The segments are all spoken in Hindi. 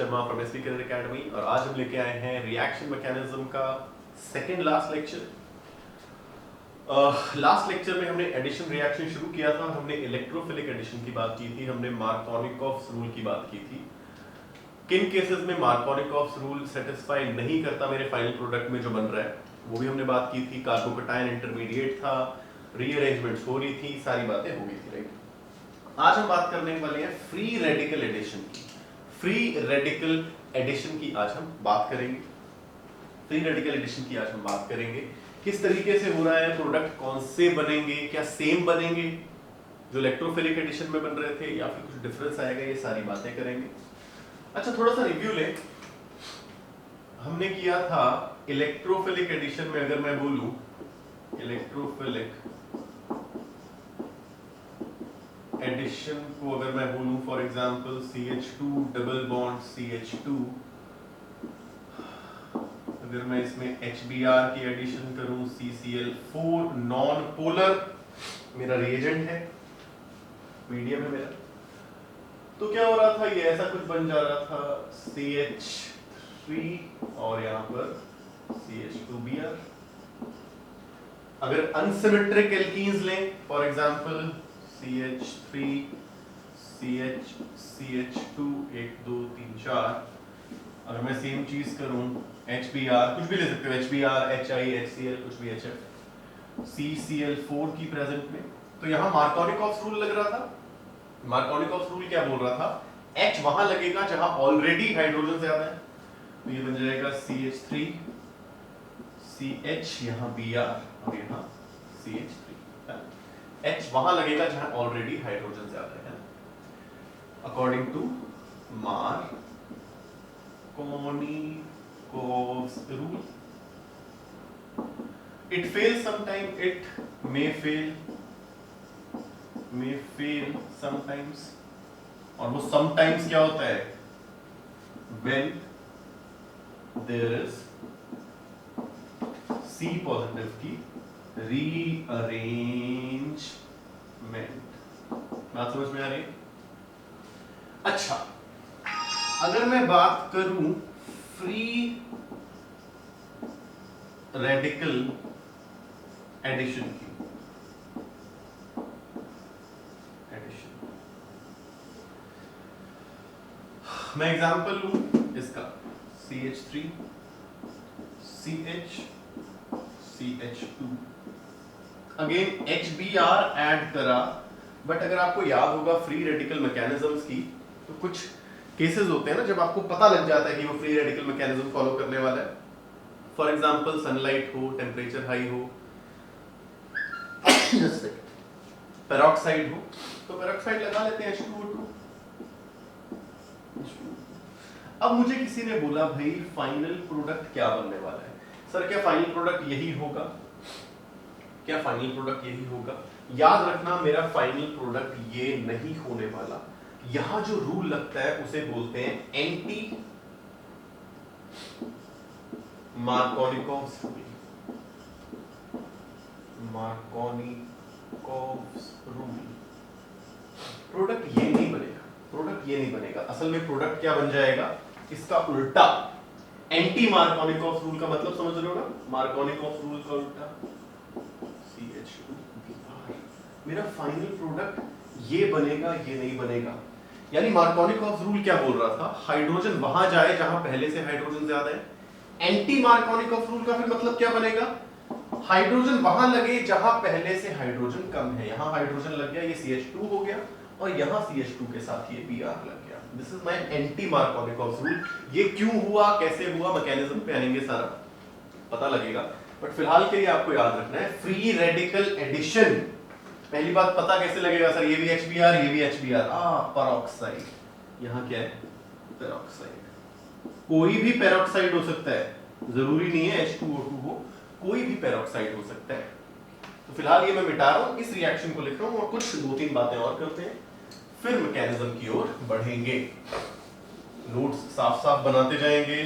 Sharma from SP career academy और आज हम लेके आए हैं रिएक्शन मैकेनिज्म का second last lecture. Last lecture में हमने एडिशन रिएक्शन शुरू किया था। हमने इलेक्ट्रोफिलिक एडिशन की बात की थी, हमने मार्कोनिकॉफ्स रूल की बात की थी। किन केसेस में मार्कोनिकॉफ्स रूल सेटिस्फाई नहीं करता मेरे फाइनल प्रोडक्ट में जो बन रहा है, वो भी हमने बात की थी। कार्बोकटायन इंटरमीडिएट था, रीअरेंजमेंट्स हो रही थी, सारी बातें हो गई थी, राइट। आज हम बात करने वाले हैं फ्री रेडिकल एडिशन की। फ्री रेडिकल एडिशन की आज हम बात करेंगे। फ्री रेडिकल एडिशन की आज हम बात करेंगे, किस तरीके से हो रहा है, प्रोडक्ट कौन से बनेंगे, क्या सेम बनेंगे जो इलेक्ट्रोफिलिक एडिशन में बन रहे थे या फिर कुछ डिफरेंस आएगा, ये सारी बातें करेंगे। अच्छा, थोड़ा सा रिव्यू ले। हमने किया था इलेक्ट्रोफिलिक एडिशन में, अगर मैं बोलूं इलेक्ट्रोफिलिक एडिशन को अगर मैं बोलूं for example CH2 double bond CH2, अगर मैं इसमें HBr की एडिशन करूं CCl4 नॉन पोलर मेरा रिएजेंट है, मीडियम है मेरा, तो क्या हो रहा था, ये ऐसा कुछ बन जा रहा था CH3 और यहां पर CH2Br। अगर अनसिमेट्रिक एल्कीन्स लें for example CH3 CH CH2 1 2 3 4, अगर मैं सेम चीज करूं HBr, कुछ भी ले सकते हो, HBr HI HCl कुछ भी HF CCl4 की प्रेजेंट में, तो यहां मार्कोनिकॉफ्स रूल लग रहा था। मार्कोनिकॉफ्स रूल क्या बोल रहा था, H वहां लगेगा जहां ऑलरेडी हाइड्रोजन ज्यादा है, तो ये बन जाएगा CH3 CH यहां Br और यहां CH3। H वहां लगेगा जहां ऑलरेडी हाइड्रोजन ज्यादा है, according to Markovnikov's rule. It fails sometime, it may fail sometimes, और वो sometimes क्या होता है, when there is C positive की रीअरेंजमेंट। बात समझ में आ रही है? अच्छा, अगर मैं बात करूं फ्री रेडिकल एडिशन की, मैं एग्जांपल लूं इसका CH3 CH CH2, again HBr add करा, बट अगर आपको याद होगा फ्री रेडिकल मैकेनिज्म्स की, तो कुछ केसेस होते हैं ना जब आपको पता लग जाता है कि वो फ्री रेडिकल मैकेनिज्म फॉलो करने वाला है। फॉर एग्जांपल सनलाइट हो, टेम्परेचर हाई हो, पेरोक्साइड हो, तो पेरोक्साइड लगा लेते हैं H2O2। अब मुझे किसी ने बोला भाई फाइनल प्रोडक्ट क्या बनने वाला है, सर क्या फाइनल प्रोडक्ट यही होगा, क्या फाइनल प्रोडक्ट यही होगा? याद रखना, मेरा फाइनल प्रोडक्ट ये नहीं होने वाला। यहां जो रूल लगता है उसे बोलते हैं anti Markovnikov's rule. Markovnikov's rule, product ये नहीं बनेगा, प्रोडक्ट ये नहीं बनेगा। असल में प्रोडक्ट क्या बन जाएगा, इसका उल्टा। एंटी मार्कोनिकॉफ्स रूल का मतलब समझ रहे हो ना, मार्कोनिकॉफ्स रूल का उल्टा CH2Br। मेरा फाइनल प्रोडक्ट ये बनेगा, ये नहीं बनेगा। यानी मार्कोनिकॉफ्स रूल क्या बोल रहा था, हाइड्रोजन वहां जाए जहां पहले से हाइड्रोजन ज्यादा है। एंटी मार्कोनिकॉफ्स रूल का फिर मतलब क्या बनेगा, हाइड्रोजन वहां लगे जहां पहले से हाइड्रोजन कम है। यहां हाइड्रोजन लग गया, ये CH2 हो गया, और यहां CH2 के साथ ये Br लग गया। This is my anti Markovnikov's rule. ये क्यों हुआ, कैसे हुआ, मैकेनिज्म पे आएंगे, सारा पता लगेगा, बट फिलहाल के लिए आपको याद रखना है फ्री रेडिकल एडिशन। पहली बात, पता कैसे लगेगा सर, ये भी HBr ये भी HBr, पेरोक्साइड, यहां क्या है, पेरोक्साइड। कोई भी पेरोक्साइड हो सकता है, जरूरी नहीं है H2O2 हो, कोई भी पेरोक्साइड हो सकता है। तो फिलहाल ये मैं मिटा रहा हूं, इस रिएक्शन को लिख रहा हूं, और कुछ 2-3 बातें और करते हैं, फिर मैकेनिज्म की ओर बढ़ेंगे। नोट्स साफ साफ बनाते जाएंगे,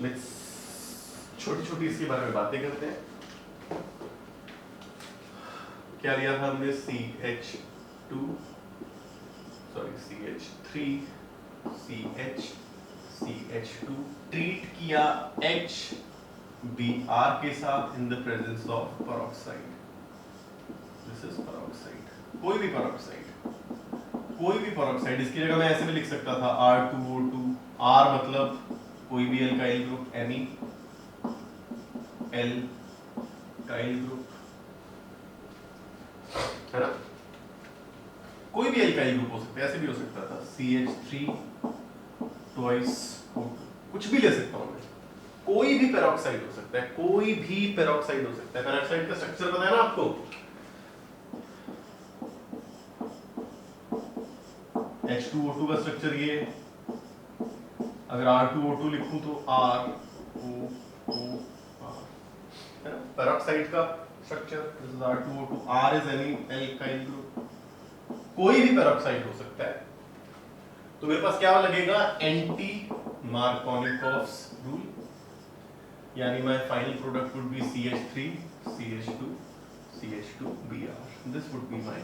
लेट्स छोटी छोटी इसके बारे में बातें करते हैं। क्या लिया था हमने, CH3 CH2 ट्रीट किया HBr के साथ in the presence of peroxide. This is peroxide, कोई भी पेरोक्साइड, इसकी जगह मैं ऐसे भी लिख सकता था R2O2, R मतलब कोई भी alkyl group, Me alkyl group, है ना, कोई भी एल्काइल ग्रुप हो सकता है, ऐसे भी हो सकता था CH3 ट्वाइस, कुछ भी ले सकता हूं मैं, कोई भी पेरोक्साइड हो सकता है, पेरोक्साइड का स्ट्रक्चर पता है ना आपको, H2O2 का स्ट्रक्चर ये, अगर R2O2 लिखूं तो ROOR, है ना, पेरोक्साइड का structure, this is R2O2, R is any alkyl group, कोई भी पेरोक्साइड हो सकता है। तो मेरे पास क्या लगेगा, एंटी मार्कोनिकॉफ्स रूल, यानी my final product would be CH3 CH2 CH2Br, this would be my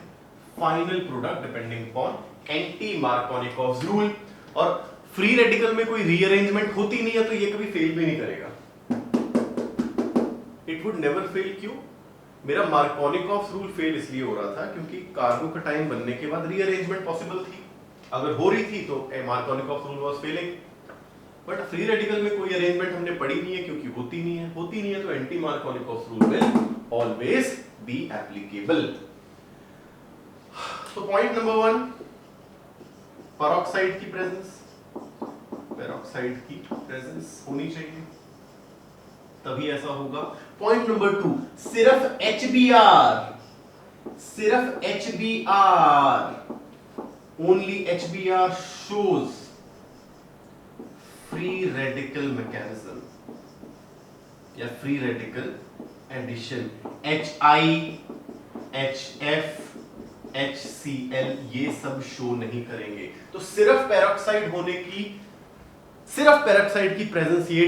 final product depending upon anti Markovnikov's rule. और फ्री रेडिकल में कोई रीअरेंजमेंट होती नहीं है तो ये कभी फेल भी नहीं करेगा, इट वुड नेवर फेल। क्यों? मेरा मार्कोनिकॉफ्स रूल फेल इसलिए हो रहा था क्योंकि कार्बोकटाइन बनने के बाद रीअरेंजमेंट पॉसिबल थी, अगर हो रही थी तो Markovnikov's rule was failing. But free radical में कोई अरेंजमेंट हमने पढ़ी नहीं है क्योंकि होती नहीं है तो anti Markovnikov's rule will always be applicable. तो पॉइंट नंबर 1, पेरोक्साइड की प्रेजेंस होनी चाहिए, तभी ऐसा होगा। पॉइंट नंबर 2, सिर्फ HBr, only HBr shows free radical mechanism या free radical addition, HI, HF, HCl ये सब शो नहीं करेंगे। तो सिर्फ पेरोक्साइड की प्रेजेंस ये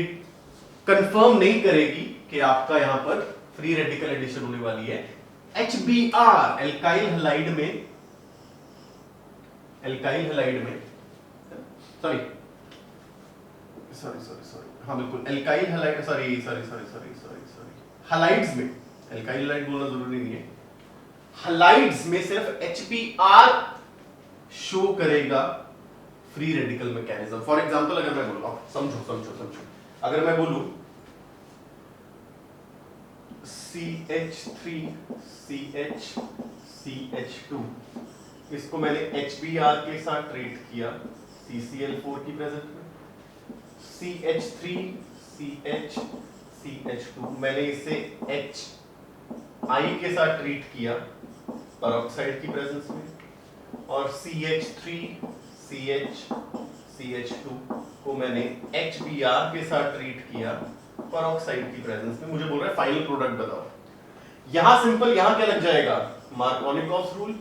कंफर्म नहीं करेगी कि आपका यहां पर फ्री रेडिकल एडिशन होने वाली है। HBr एल्काइल हैलाइड में हाँ बिल्कुल एल्काइल हैलाइड हैलाइड्स में, एल्काइल हैलाइड बोलना जरूरी नहीं है, हैलाइड्स में सिर्फ HBr शो करेगा free radical mechanism. For example अगर मैं बोलूं, समझो, अगर मैं बोलूं CH3 CH2, इसको मैंने HBr के साथ ट्रीट किया CCl4 की प्रेजेंस में, CH3 CH2 मैंने इसे HI के साथ ट्रीट किया पेरोक्साइड की प्रेजेंस में, और CH3 CH2 को मैंने HBr के साथ ट्रीट किया पेरोक्साइड की प्रेजेंस में। मुझे बोल रहा है फाइनल प्रोडक्ट बताओ। यहां सिंपल, यहां क्या लग जाएगा, मार्कोनिकॉफ्स रूल,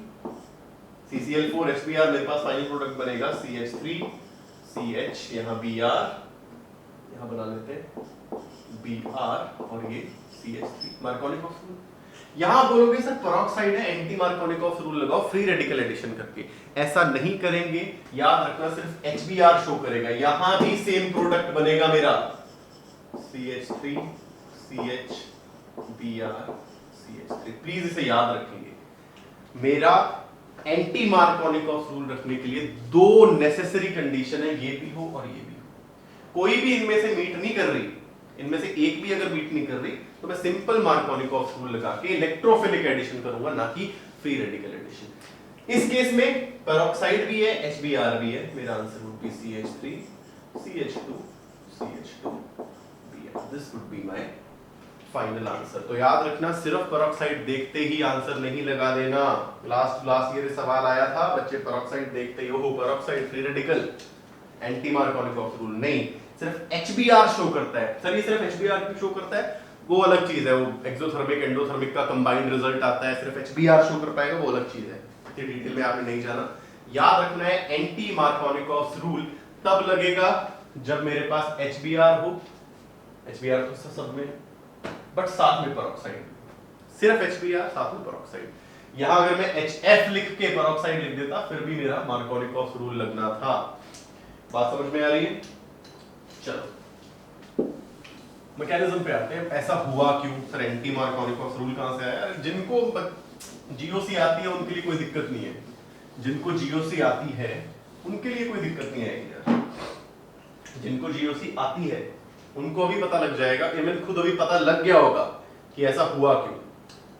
CCl4 HBr, मेरे पास फाइनल प्रोडक्ट बनेगा CH3 CH, यहां Br, यहां बना लेते हैं Br, और ये CH3, मार्कोनिकॉफ्स रूल। यहां बोलोगे सर पेरोक्साइड है, एंटी मार्कोनिकॉफ्स रूल लगाओ फ्री रेडिकल एडिशन करके, ऐसा नहीं करेंगे, याद रखना सिर्फ HBr शो करेगा। यहां भी सेम प्रोडक्ट बनेगा मेरा CH3 CH Br CH3, please इसे याद रखेंगे। मेरा एंटी मार्कोनिकॉफ्स रूल रखने के लिए 2 नेसेसरी कंडीशन है, ये भी हो और ये भी हो। कोई भी इनमें से मीट नहीं कर रही, इनमें से एक भी अगर मीट नहीं कर रही तो मैं सिंपल मार्कोनिकॉफ्स रूल लगा के इलेक्ट्रोफिलिक एडिशन करूंगा, ना कि फ्री रेडिकल एडिशन। इस केस में पेरोक्साइड भी है, HBr भी है, मेरा answer would be CH3 CH2 CH2Br, this would be my final answer. तो याद रखना सिर्फ पेरोक्साइड देखते ही आंसर नहीं लगा देना। लास्ट ईयर सवाल आया था, बच्चे पेरोक्साइड देखते ही ओहो peroxide free radical anti Markovnikov's rule, नहीं, सिर्फ HBr शो करता है। सर ये सिर्फ HBr की शो करता है, वो अलग चीज है, वो एक्सोथर्मिक एंडोथर्मिक का कंबाइंड रिजल्ट आता है, सिर्फ HBr शो कर पाएगा, वो अलग चीज है, इतनी डिटेल में आपने नहीं जाना। याद रखना है एंटी मार्कोनिकॉफ्स रूल तब लगेगा जब मेरे पास HBr हो, HBr तो सब में, बट साथ में पेरोक्साइड, सिर्फ HBr साथ में पेरोक्साइड। यहां अगर मैं HF लिख के पेरोक्साइड लिख देता फिर भी मेरा मार्कोनिकॉफ्स रूल लगना था। बात समझ में आ रही है? चलो मैकेनिज्म पे आते हैं। ऐसा हुआ क्यों सर? एंटी मार्कोनिकॉफ रूल कहां से आया? जिनको जीओसी आती है उनके लिए कोई दिक्कत नहीं है, जिनको जीओसी आती है उनके लिए कोई दिक्कत नहीं आएगी यार। जिनको जीओसी आती है उनको भी पता लग जाएगा, इवन खुद अभी पता लग गया होगा कि ऐसा हुआ क्यों,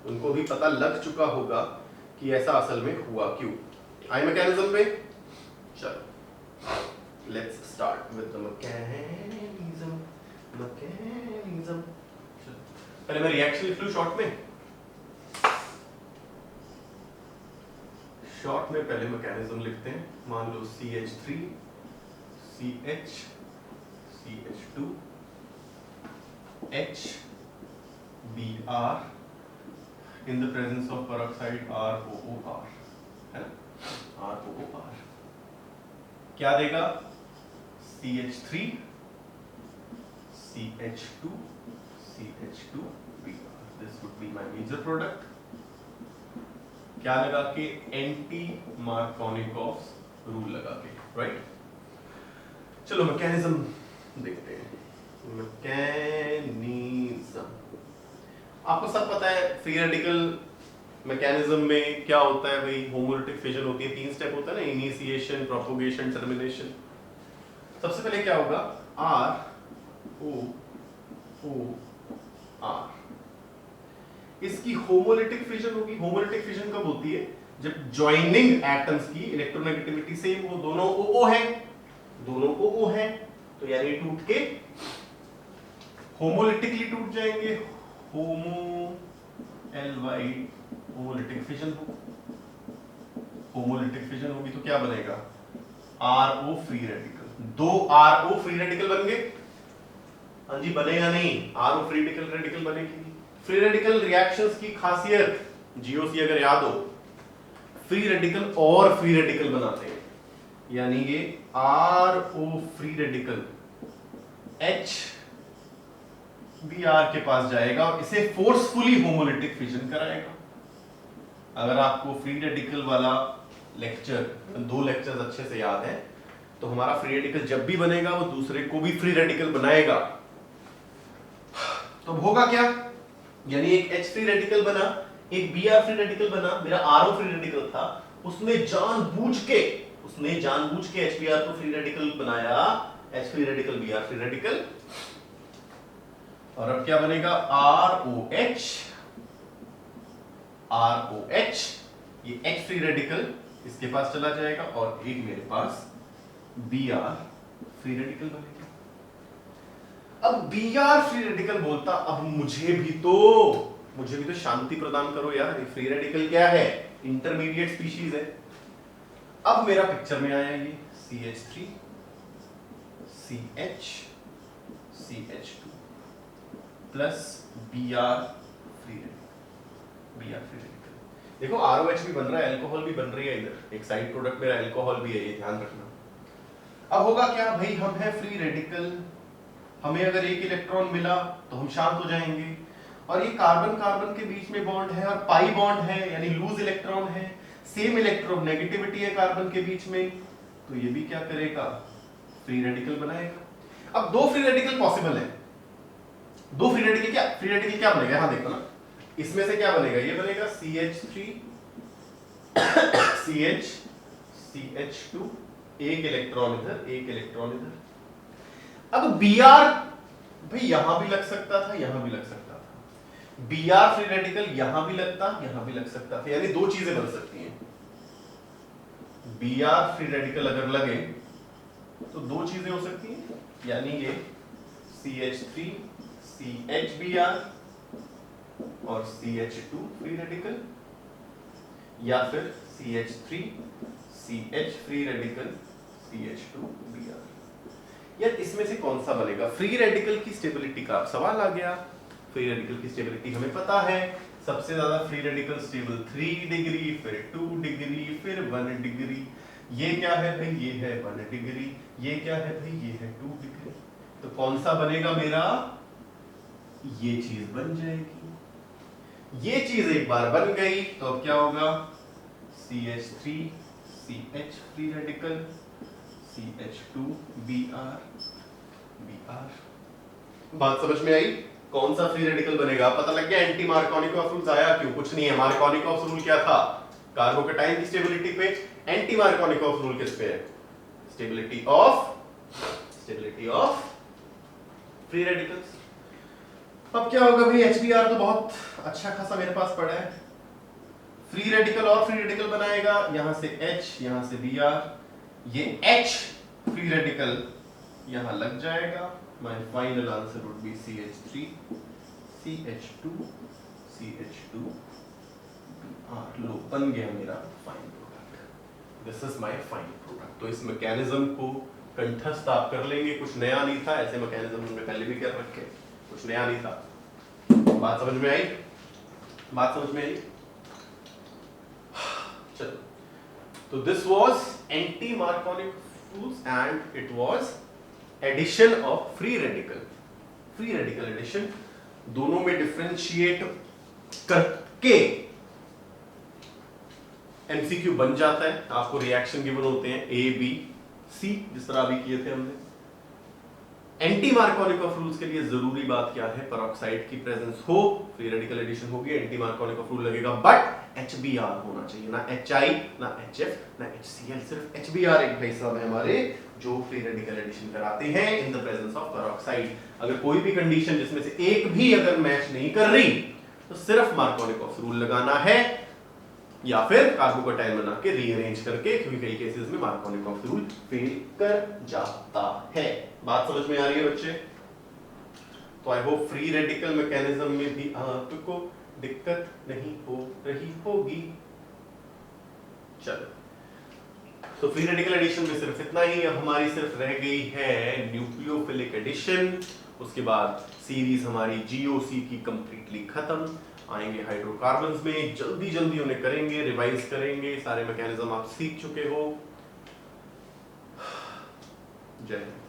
उनको भी पता लग चुका होगा कि ऐसा असल में हुआ क्यों। आई मैकेनिज्म पे? चलो let's start with the mechanism. पहले मैं रिएक्शन लिख लूं शॉर्ट में। शॉर्ट में पहले मैकेनिज्म लिखते हैं। मान लो CH3 CH CH2 H Br in the presence of peroxide ROOR, है ना? ROOR क्या देगा? CH3 CH2 CH2 Br. This would be my major product. क्या लगा के? एंटी मार्कोनिकॉफ रूल लगा के, राइट? चलो मैकेनिज्म देखते हैं। मैकेनिज्म आपको सब पता है। फ्री रेडिकल मैकेनिज्म में क्या होता है भाई? होमोलिटिक फिजन होती है। 3 स्टेप होता है ना, इनिशिएशन, प्रोपोगेशन, टर्मिनेशन। सबसे पहले क्या होगा? ROOR, इसकी होमोलिटिक फिजन होगी। होमोलिटिक फिजन कब होती है? जब जॉइनिंग एटम्स की इलेक्ट्रोनेगेटिविटी सेम हो, दोनों OO है, दोनों OO है, तो यानी टूट के होमोलिटिकली टूट जाएंगे। होमोलिटिक फिजन हो, होमोलिटिक फिजन होगी तो क्या बनेगा? RO free radical. 2 RO free radical बन गए। हाँ जी, बनेगा नहीं? RO फ्री रेडिकल बनेगी। फ्री रेडिकल रिएक्शंस की खासियत, जीओसी अगर याद हो, फ्री रेडिकल और फ्री रेडिकल बनाते हैं। यानी ये RO free radical H Br के पास जाएगा और इसे फोर्सफुली होमोलिटिक फिजन कराएगा। अगर आपको फ्री रेडिकल वाला लेक्चर, 2 लेक्चर्स अच्छे से याद है, तो हमारा फ्री रेडिकल जब भी बनेगा वो दूसरे को भी फ्री रेडिकल बनाएगा। तो होगा क्या? यानी एक H फ्री रेडिकल बना, एक Br फ्री रेडिकल बना। मेरा RO फ्री रेडिकल था, उसने जानबूझ के HBr को फ्री रेडिकल बनाया, H free radical Br free radical. और अब क्या बनेगा? ROH, ये H फ्री रेडिकल इसके पास चला जाएगा और एक मेरे पास Br फ्री रेडिकल बनेगा। अब Br फ्री रेडिकल बोलता, अब मुझे भी तो शांति प्रदान करो यार। फ्री रेडिकल क्या है? इंटरमीडिएट स्पीशीज है। अब मेरा पिक्चर में आया ये CH3 CH CH2 plus Br free radical. देखो ROH भी बन रहा है, अल्कोहल भी बन रही है इधर, एक साइड प्रोडक्ट मेरा अल्कोहल भी है, ये ध्यान रखना। अब होगा क्या भाई? हम है फ्री रेडिकल, हमें अगर एक इलेक्ट्रॉन मिला तो हम शांत हो जाएंगे, और ये कार्बन कार्बन के बीच में बॉन्ड है और पाई बॉन्ड है, यानी लूज इलेक्ट्रॉन है, सेम इलेक्ट्रोनेगेटिविटी है कार्बन के बीच में, तो ये भी क्या करेगा? फ्री रेडिकल बनाएगा। अब 2 फ्री रेडिकल पॉसिबल है। 2 फ्री रेडिकल क्या बनेगा? यहां देखो ना, इसमें से क्या बनेगा? ये बनेगा CH3 CH CH2, एक इलेक्ट्रॉन इधर, एक इलेक्ट्रॉन इधर। अब Br भाई यहां भी लग सकता था, यहां भी लग सकता था। Br फ्री रेडिकल यहां भी लगता, यहां भी लग सकता था, यानी 2 चीजें बन सकती हैं। Br फ्री रेडिकल अगर लगे तो 2 चीजें हो सकती हैं, यानी ये CH3 CHBr और CH2 फ्री रेडिकल, या फिर CH3 CH free radical CH2Br। यार इसमें से कौन सा बनेगा? फ्री रेडिकल की स्टेबिलिटी का सवाल आ गया। फ्री रेडिकल की स्टेबिलिटी हमें पता है, सबसे ज्यादा फ्री रेडिकल स्टेबल 3 डिग्री, फिर 2 डिग्री, फिर 1 डिग्री। ये क्या है भाई? ये है 1 डिग्री। ये क्या है भाई? ये है 2 डिग्री। तो कौन सा बनेगा मेरा? ये चीज बन जाएगी। ये चीज एक बार बन गई तो अब क्या होगा? CH3 CH free radical CH2Br Br। बात समझ में आई? कौन सा फ्री रेडिकल बनेगा? पता लग गया एंटी मार्कोनिकॉफ रूल आया क्यों? कुछ नहीं है। मार्कोनिकॉफ रूल क्या था? कार्बोकेटाइन की स्टेबिलिटी पे। एंटी मार्कोनिकॉफ रूल किस पे है? Stability of free radicals. अब क्या होगा भाई, HBr तो बहुत अच्छा खासा मेरे पास पड़ा है। फ्री रेडिकल और फ्री रेडिकल बनाएगा, यहां से H, यहां से Br, ये H फ्री रेडिकल यहां लग जाएगा। My final answer would be CH3 CH2 CH2 Br। लो, बन गया मेरा final product. This is my final product. तो इस मैकेनिज्म को कंठस्थ आप कर लेंगे, कुछ नया नहीं था, ऐसे मैकेनिज्म हमने पहले भी कर रखे, कुछ नया नहीं था। बात समझ में आई? बात समझ में आई? चलो, तो this was anti Markovnikov rules and it was addition of free radical. Free radical addition, दोनों में डिफरेंशिएट करके एमसीक्यू बन जाता है। आपको रिएक्शन गिवन होते हैं A B C, जिस तरह अभी किए थे हमने। एंटी मार्कोनिकॉफ रूल्स के लिए जरूरी बात क्या है? पेरोक्साइड की प्रेजेंस हो, फ्री रेडिकल एडिशन होगी, एंटी मार्कोनिकॉफ रूल लगेगा, बट HBr होना चाहिए, ना HI, ना HF, ना HCl। सिर्फ HBr एक भाई साहब है हमारे जो फ्री रेडिकल एडिशन कराते हैं in the presence of peroxide. अगर कोई भी कंडीशन जिसमें से एक भी अगर मैच नहीं कर रही तो सिर्फ मार्कोनिकॉफ रूल लगाना है, या फिर कार्बोकेटाइन बना के रीअरेंज करके, क्योंकि कई केसेस में मार्कोनिकॉफ रूल फेल कर जाता है। बात समझ में आ रही है बच्चे? तो I hope free radical mechanism में भी आपको दिक्कत नहीं हो रही होगी। चलो, तो फ्री रेडिकल एडिशन में सिर्फ इतना ही। अब हमारी सिर्फ रह गई है न्यूक्लियोफिलिक एडिशन। उसके बाद सीरीज हमारी GOC की कंप्लीटली खत्म। आएंगे हाइड्रोकार्बन्स में, जल्दी जल्दी उन्हें करेंगे, रिवाइज करेंगे। सारे मैकेनिज्म आप सीख चुके हो। जय हिंद।